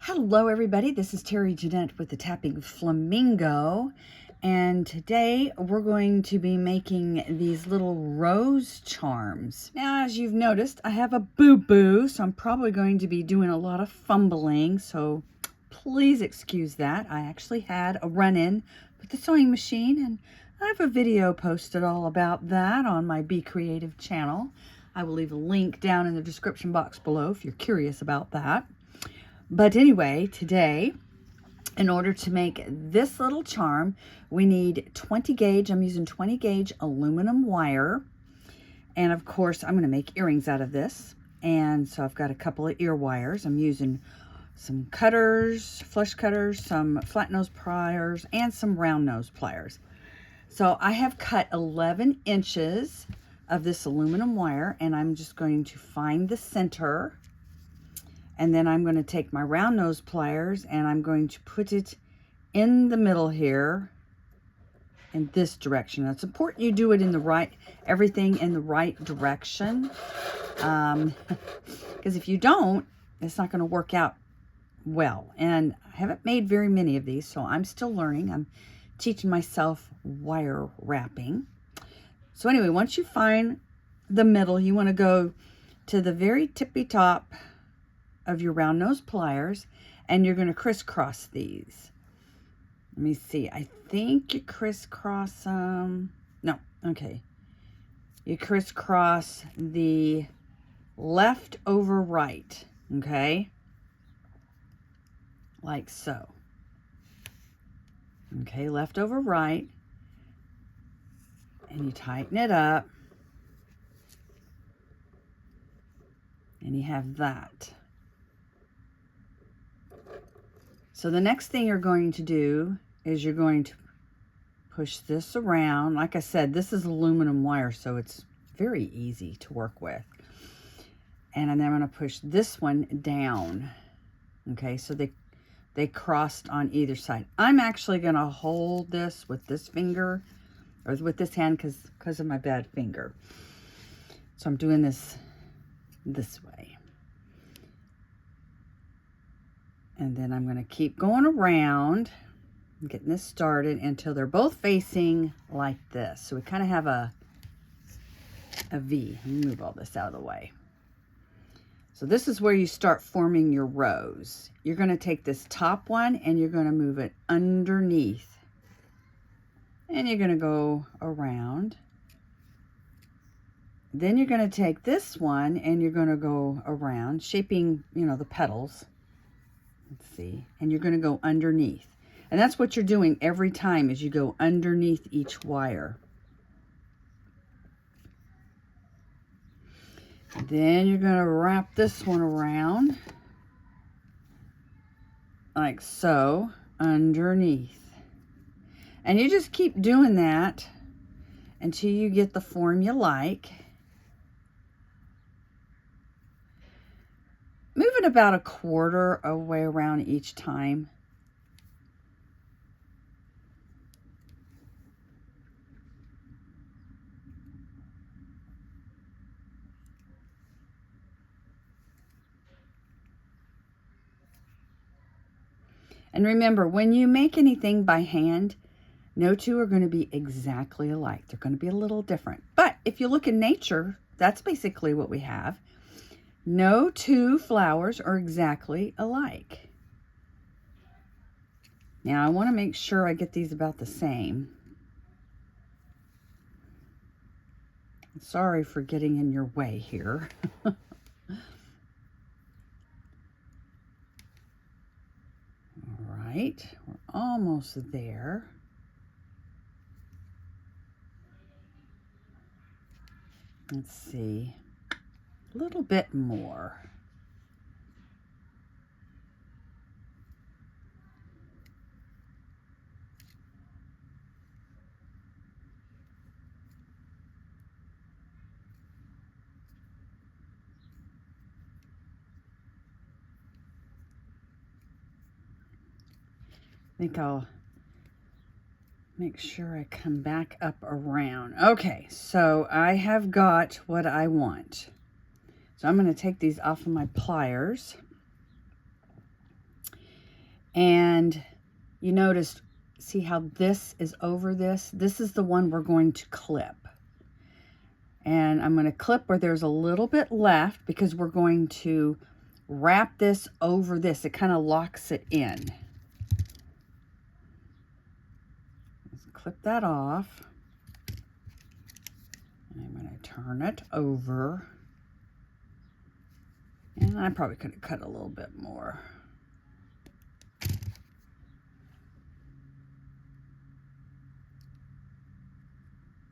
Hello everybody, this is Terry Jeanette with the Tapping Flamingo, and today we're going to be making these little rose charms. Now, as you've noticed, I have a boo-boo, so I'm probably going to be doing a lot of fumbling, so please excuse that. I actually had a run-in with the sewing machine, and I have a video posted all about that on my Be Creative channel. I will leave a link down in the description box below if you're curious about that. But anyway, today, in order to make this little charm, we need 20 gauge. I'm using 20 gauge aluminum wire. And of course, I'm going to make earrings out of this. And so I've got a couple of ear wires. I'm using some cutters, flush cutters, some flat nose pliers, and some round nose pliers. So I have cut 11 inches of this aluminum wire, and I'm just going to find the center. And then I'm going to take my round nose pliers and I'm going to put it in the middle here in this direction. Now, it's important you do it in the right, everything in the right direction. Because if you don't, it's not going to work out well. And I haven't made very many of these, so I'm still learning. I'm teaching myself wire wrapping. So anyway, once you find the middle, you want to go to the very tippy top of your round nose pliers, and you're going to crisscross these. Let me see. I think you crisscross no, okay. You crisscross the left over right, okay? Like so. Okay, left over right. And you tighten it up. And you have that. So the next thing you're going to do is you're going to push this around. Like I said, this is aluminum wire, so it's very easy to work with. And then I'm going to push this one down. Okay, so they crossed on either side. I'm actually going to hold this with this finger, or with this hand, because of my bad finger. So I'm doing this way. And then I'm going to keep going around, getting this started until they're both facing like this. So we kind of have a V. Let me move all this out of the way. So this is where you start forming your rows. You're going to take this top one and you're going to move it underneath. And you're going to go around. Then you're going to take this one and you're going to go around, shaping, you know, the petals. Let's see. And you're going to go underneath. And that's what you're doing every time, is you go underneath each wire. Then you're going to wrap this one around like so, underneath. And you just keep doing that until you get the form you like. Move it about a quarter of the way around each time. And remember, when you make anything by hand, no two are going to be exactly alike. They're going to be a little different. But if you look in nature, that's basically what we have. No two flowers are exactly alike. Now, I want to make sure I get these about the same. Sorry for getting in your way here. All right, we're almost there. Let's see. A little bit more. I think I'll make sure I come back up around. Okay, so I have got what I want. So I'm going to take these off of my pliers. And you notice, see how this is over this? This is the one we're going to clip. And I'm going to clip where there's a little bit left because we're going to wrap this over this. It kind of locks it in. Let's clip that off. And I'm going to turn it over. And I probably could have cut a little bit more.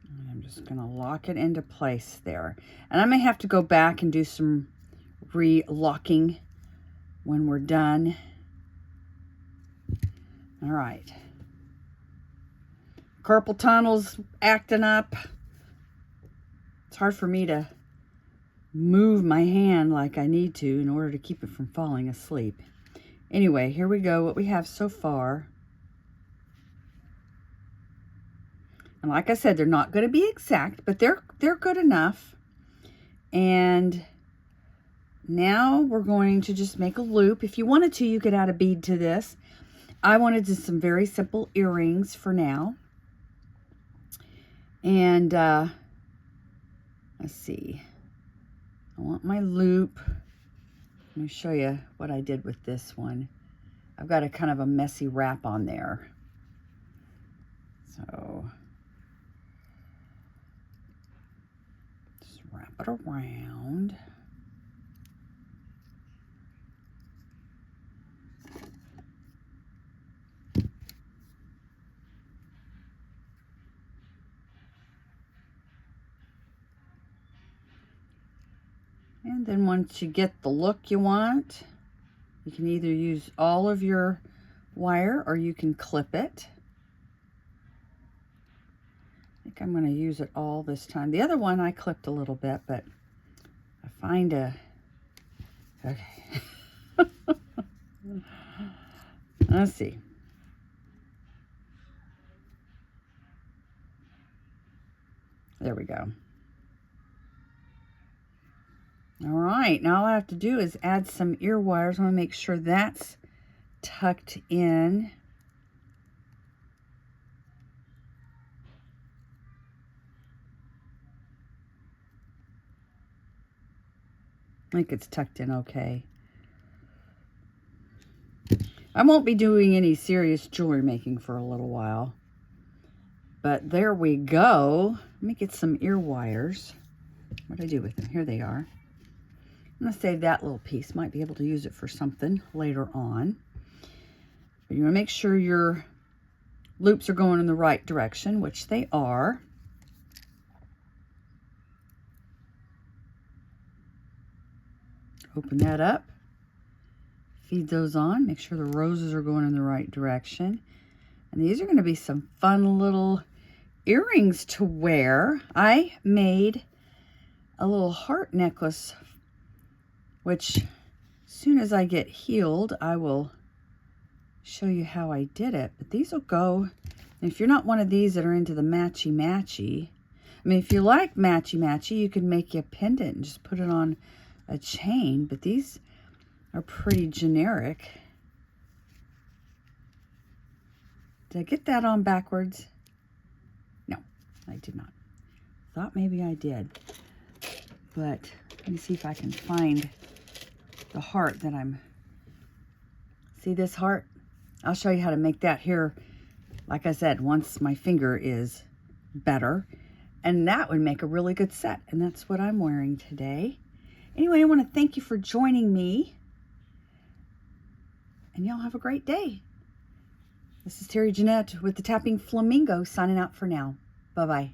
And I'm just going to lock it into place there. And I may have to go back and do some re-locking when we're done. All right. Carpal tunnel's acting up. It's hard for me to move my hand like I need to in order to keep it from falling asleep. Anyway, here we go, what we have so far. And like I said, they're not going to be exact, but they're good enough. And now we're going to just make a loop. If you wanted to, you could add a bead to this. I wanted just some very simple earrings for now. And let's see. I want my loop. Let me show you what I did with this one. I've got a kind of a messy wrap on there. So just wrap it around. And then once you get the look you want, you can either use all of your wire or you can clip it. I think I'm going to use it all this time. The other one I clipped a little bit, but I find a... Okay. Let's see. There we go. All right, now all I have to do is add some ear wires. I want to make sure that's tucked in. I think it's tucked in okay. I won't be doing any serious jewelry making for a little while. But there we go. Let me get some ear wires. What did I do with them? Here they are. I'm going to save that little piece. Might be able to use it for something later on. But you want to make sure your loops are going in the right direction, which they are. Open that up. Feed those on. Make sure the roses are going in the right direction. And these are going to be some fun little earrings to wear. I made a little heart necklace, which as soon as I get healed, I will show you how I did it. But these will go, and if you're not one of these that are into the matchy-matchy, I mean, if you like matchy-matchy, you can make you a pendant and just put it on a chain, but these are pretty generic. Did I get that on backwards? No, I did not. Thought maybe I did. But let me see if I can find the heart that I'm... See this heart? I'll show you how to make that here, like I said, once my finger is better. And that would make a really good set. And that's what I'm wearing today. Anyway, I want to thank you for joining me. And y'all have a great day. This is Terry Jeanette with the Tapping Flamingo signing out for now. Bye-bye.